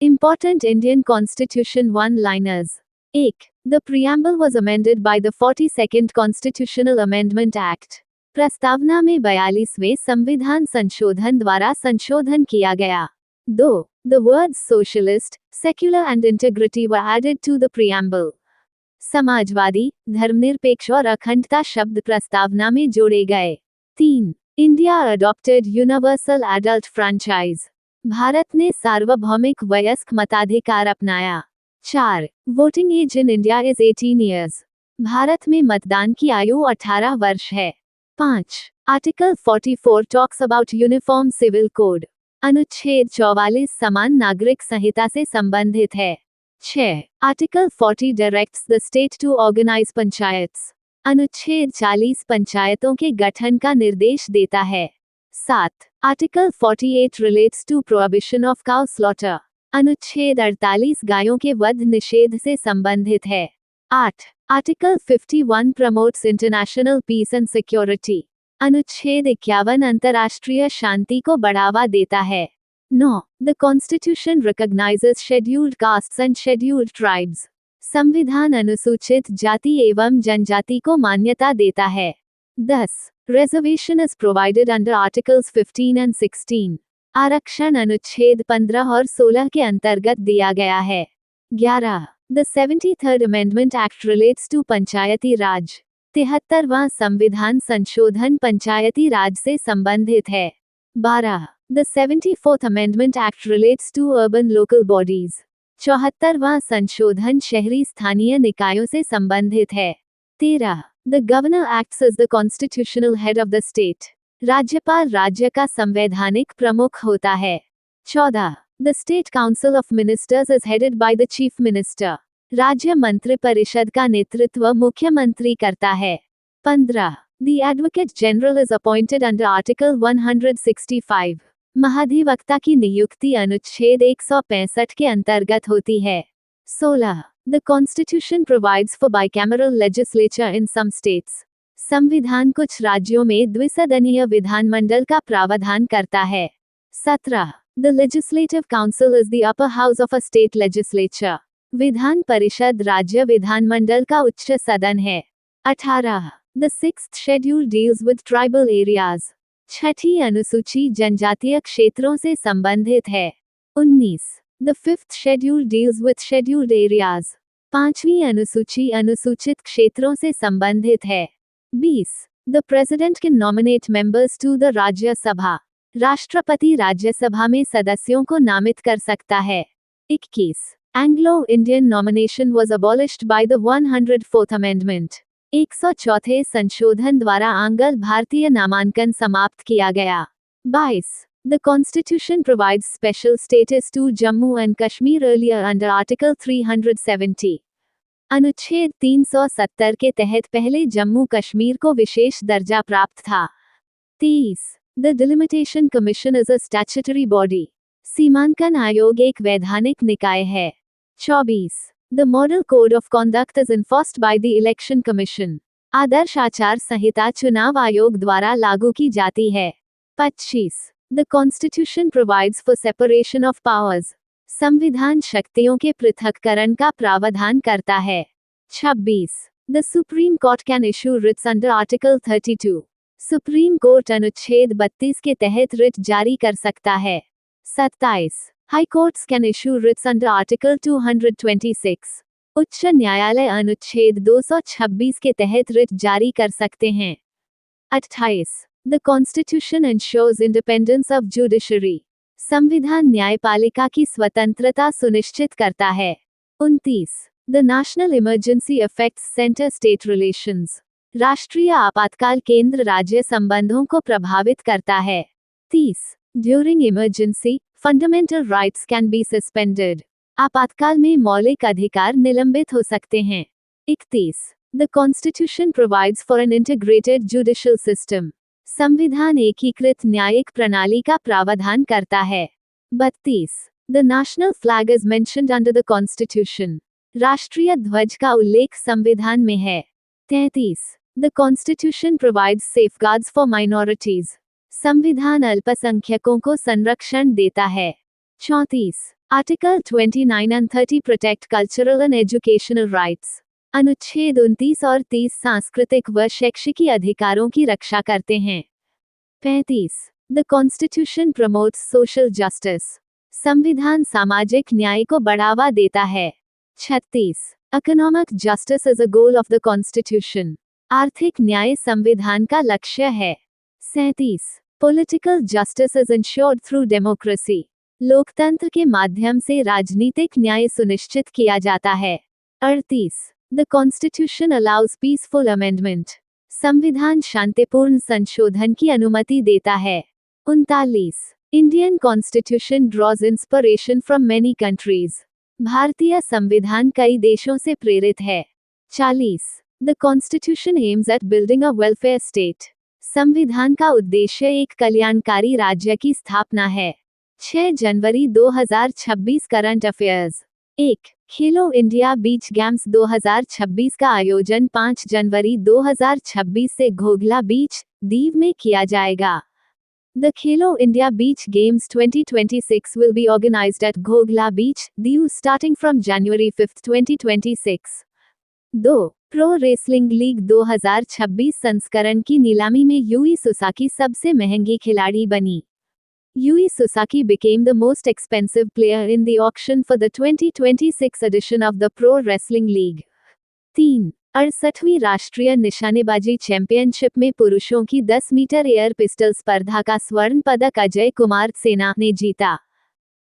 Important Indian Constitution one-liners. 1. The preamble was amended by the 42nd Constitutional Amendment Act. प्रस्तावना में 42वें संविधान संशोधन द्वारा संशोधन किया गया. 2. The words socialist, secular and integrity were added to the preamble. Samajwadi, धर्मनिरपेक्ष और अखंडता शब्द प्रस्तावना में जोड़े गए. 3. India adopted universal adult franchise. भारत ने सार्वभौमिक वयस्क मताधिकार अपनाया. 4. Voting age in India is 18 years. भारत में मतदान की आयु 18 वर्ष है. 5. Article 44 talks about uniform civil code. अनुच्छेद 44 समान नागरिक संहिता से संबंधित है. 6. Article 40 directs the state to organise panchayats. अनुच्छेद 40 पंचायतों के गठन का निर्देश देता है. 7. Article 48 relates to prohibition of cow slaughter. अनुच्छेद 48 गायों के वध निषेध से संबंधित है. 8. Article 51 promotes international peace and security. अनुच्छेद 51 अंतर्राष्ट्रीय शांति को बढ़ावा देता है. 9. The constitution recognises scheduled castes and scheduled tribes. संविधान अनुसूचित जाति एवं जनजाति को मान्यता देता है. 10. Reservation is provided under articles 15 and 16. आरक्षण अनुच्छेद 15 और 16 के अंतर्गत दिया गया है. 11. The 73rd amendment act relates to panchayati raj. 73वां संविधान संशोधन पंचायती राज से संबंधित है. 12. The 74th amendment act relates to urban local bodies. 74वां संशोधन शहरी स्थानीय निकायों से संबंधित है. 13. The governor acts as the constitutional head of the state. राज्यपाल राज्य का संवैधानिक प्रमुख होता है. 14. The state council of ministers is headed by the chief minister. राज्य मंत्रिपरिषद का नेतृत्व मुख्यमंत्री करता है. 15. The advocate general is appointed under article 165. महाधिवक्ता की नियुक्ति अनुच्छेद 165 के अंतर्गत होती है. 16. The constitution provides for bicameral legislature in some states. संविधान कुछ राज्यों में द्विसदनीय विधानमंडल का प्रावधान करता है. 17. The legislative council is the upper house of a state legislature. विधान परिषद राज्य विधानमंडल का उच्च सदन है. 18. The 6th schedule deals with tribal areas. छठी अनुसूची जनजातीय क्षेत्रों से संबंधित है. 19. The 5th schedule deals with scheduled areas. पांचवी अनुसूची अनुसूचित क्षेत्रों से संबंधित है. 20. The president can nominate members to the Rajya Sabha. राष्ट्रपति राज्यसभा में सदस्यों को नामित कर सकता है. 21. Anglo Indian nomination was abolished by the 104th amendment. 104वें संशोधन द्वारा आंग्ल भारतीय नामांकन समाप्त किया गया. 22. The constitution provides special status to Jammu and Kashmir earlier under article 370. अनुच्छेद 370 के तहत पहले जम्मू कश्मीर को विशेष दर्जा प्राप्त था. 23. The delimitation commission is a statutory body. सीमांकन आयोग एक वैधानिक निकाय है. 24. The model code of conduct is enforced by the election commission. आदर्श आचार संहिता चुनाव आयोग द्वारा लागू की जाती है. 25. The constitution provides for separation of powers. संविधान शक्तियों के पृथक्करण का प्रावधान करता है. 26. The supreme court can issue Ritz under article 32. Supreme court अनुच्छेद 32 के तहत रिट जारी कर सकता है. 27. High courts can issue Ritz under article 226. उच्च न्यायालय अनुच्छेद 226 के तहत रिट जारी कर सकते हैं. 28. The constitution ensures independence of judiciary. संविधान न्यायपालिका की स्वतंत्रता सुनिश्चित करता है. 29. The national emergency affects centre state relations. राष्ट्रीय आपातकाल केंद्र राज्य संबंधों को प्रभावित करता है. 30. During emergency fundamental rights can be suspended. आपातकाल में मौलिक अधिकार निलंबित हो सकते हैं. 31. The constitution provides for an integrated judicial system. संविधान एकीकृत न्यायिक प्रणाली का प्रावधान करता है. 32. The national flag is mentioned under the constitution. राष्ट्रीय ध्वज का उल्लेख संविधान में है. 33. The constitution provides safeguards for minorities. संविधान अल्पसंख्यकों को संरक्षण देता है. 34. Article 29 and 30 protect cultural and educational rights. अनुच्छेद 29 और 30 सांस्कृतिक व शैक्षिकी अधिकारों की रक्षा करते हैं। 35 the constitution promotes social justice. संविधान सामाजिक न्याय को बढ़ावा देता है। 36 economic justice is a goal of the constitution. आर्थिक न्याय संविधान का लक्ष्य है। 37 political justice is insured through democracy. लोकतंत्र के माध्यम से राजनीतिक न्याय सुनिश्चित किया जाता है। 38 the constitution allows peaceful amendment. संविधान शांतिपूर्ण संशोधन की अनुमति देता है। 39 Indian constitution draws inspiration from many countries. भारतीय संविधान कई देशों से प्रेरित है। 40 the constitution aims at building a welfare state. संविधान का उद्देश्य एक कल्याणकारी राज्य की स्थापना है। 6 जनवरी 2026 करंट अफेयर्स। 1 खेलो इंडिया बीच गेम्स 2026 का आयोजन 5 जनवरी 2026 से घोघला बीच, दीव में किया जाएगा। The Khelo India Beach Games 2026 will be organized at Ghogla Beach, Diu starting from January 5, 2026. 2. Pro wrestling league 2026 संस्करण की नीलामी में यूई सुसाकी सबसे महंगी खिलाड़ी बनी। Yui Sasaki became the most expensive player in the auction for the 2026 edition of the Pro Wrestling League. 3. 68वीं राष्ट्रीय निशानेबाजी चैंपियनशिप में पुरुषों की 10 मीटर एयर पिस्टल स्पर्धा का स्वर्ण पदक अजय कुमार सेना ने जीता।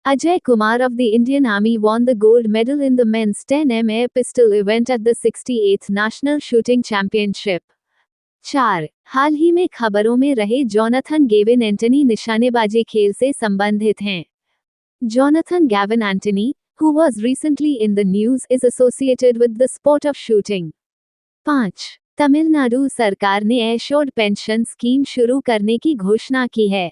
Ajay Kumar of the Indian Army won the gold medal in the men's 10m air pistol event at the 68th National Shooting Championship. 4. हाल ही में खबरों में रहे जोनाथन गेविन एंटनी निशानेबाजी खेल से संबंधित हैं। Jonathan Gavin Anthony, who was recently in the news, is associated with the sport of shooting. 5. Tamil Nadu सरकार ने एश्योर्ड पेंशन स्कीम शुरू करने की घोषणा की है।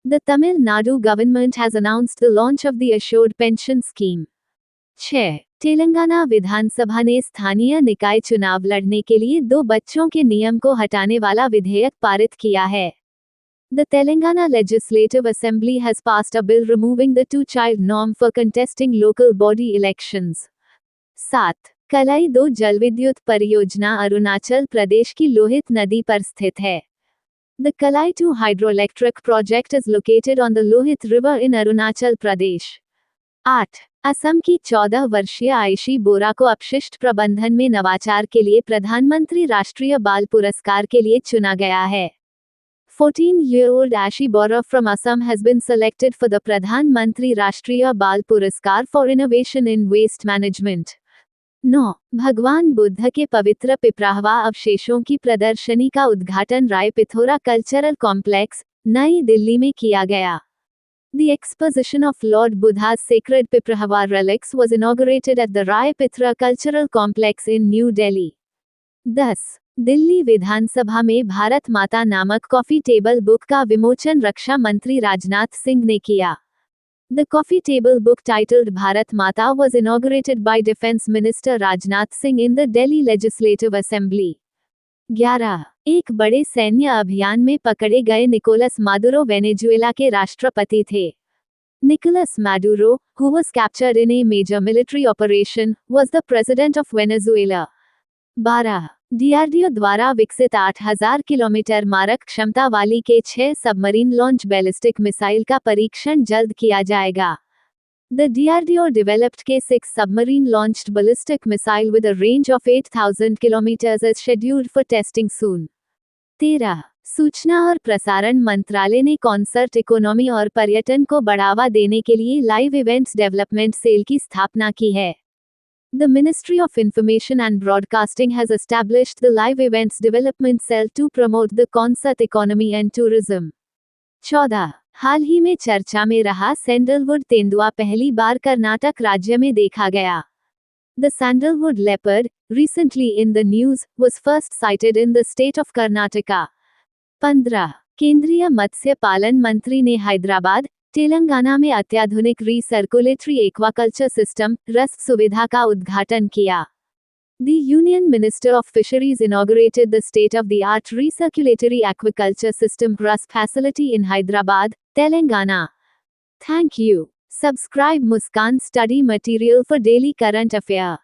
The Tamil Nadu government has announced the launch of the Assured Pension Scheme. 6. Telangana विधानसभा ने स्थानीय निकाय चुनाव लड़ने के लिए 2 बच्चों के नियम को हटाने वाला विधेयक पारित किया है। The Telangana Legislative Assembly has passed a bill removing the 2-child norm for contesting local body elections. 7. कलाई 2 जलविद्युत परियोजना अरुणाचल प्रदेश की लोहित नदी पर स्थित है। The Kalai 2 hydroelectric project is located on the Lohit River in Arunachal Pradesh. 8. Assam की 14 वर्षीय आयशी बोरा को अपशिष्ट प्रबंधन में नवाचार के लिए प्रधानमंत्री राष्ट्रीय बाल पुरस्कार के लिए चुना गया है। 14-year-old Ashi Bora from Assam has been selected for the Pradhan Mantri Rashtriya Bal Puraskar for Innovation in Waste Management. 9. भगवान बुद्ध के पवित्र पिपराहवा अवशेषों की प्रदर्शनी का उद्घाटन राय पिथोरा कल्चरल कॉम्प्लेक्स, नई दिल्ली में किया गया। The exposition of Lord Buddha's sacred Piprahava relics was inaugurated at the Rai Pithra Cultural Complex in New Delhi. 10. Delhi विधानसभा में भारत माता नामक कॉफी टेबल बुक का विमोचन रक्षा मंत्री राजनाथ सिंह ने किया। The coffee table book titled Bharat Mata was inaugurated by Defence Minister Rajnath Singh in the Delhi Legislative Assembly. 11. एक बड़े सैन्य अभियान में पकड़े गए निकोलस मादुरो वेनेजुएला के राष्ट्रपति थे। Nicolas Maduro, who was captured in a major military operation, was the president of Venezuela. 12. DRDO द्वारा विकसित 8000 किलोमीटर मारक क्षमता वाली के 6 सबमरीन लॉन्च बैलिस्टिक मिसाइल का परीक्षण जल्द किया जाएगा। The DRDO developed K-6 submarine launched ballistic missile with a range of 8000 kilometers is scheduled for testing soon. 13. सूचना और प्रसारण मंत्रालय ने कॉन्सर्ट इकोनॉमी और पर्यटन को बढ़ावा देने के लिए लाइव इवेंट्स डेवलपमेंट सेल की स्थापना की है। The Ministry of Information and Broadcasting has established the Live Events Development Cell to promote the concert economy and tourism. 14. हाल ही में चर्चा में रहा सैंडलवुड तेंदुआ पहली बार कर्नाटक राज्य में देखा गया। The sandalwood leopard, recently in the news, was first sighted in the state of Karnataka. 15. केंद्रीय मत्स्य पालन मंत्री ने हैदराबाद, तेलंगाना में अत्याधुनिक रीसर्कुलेटरी एक्वाकल्चर सिस्टम रस सुविधा का उद्घाटन किया। The Union Minister of Fisheries inaugurated the state-of-the-art recirculatory aquaculture system RUS facility in Hyderabad, Telangana. Thank you. Subscribe Muskan Study Material for daily current affair.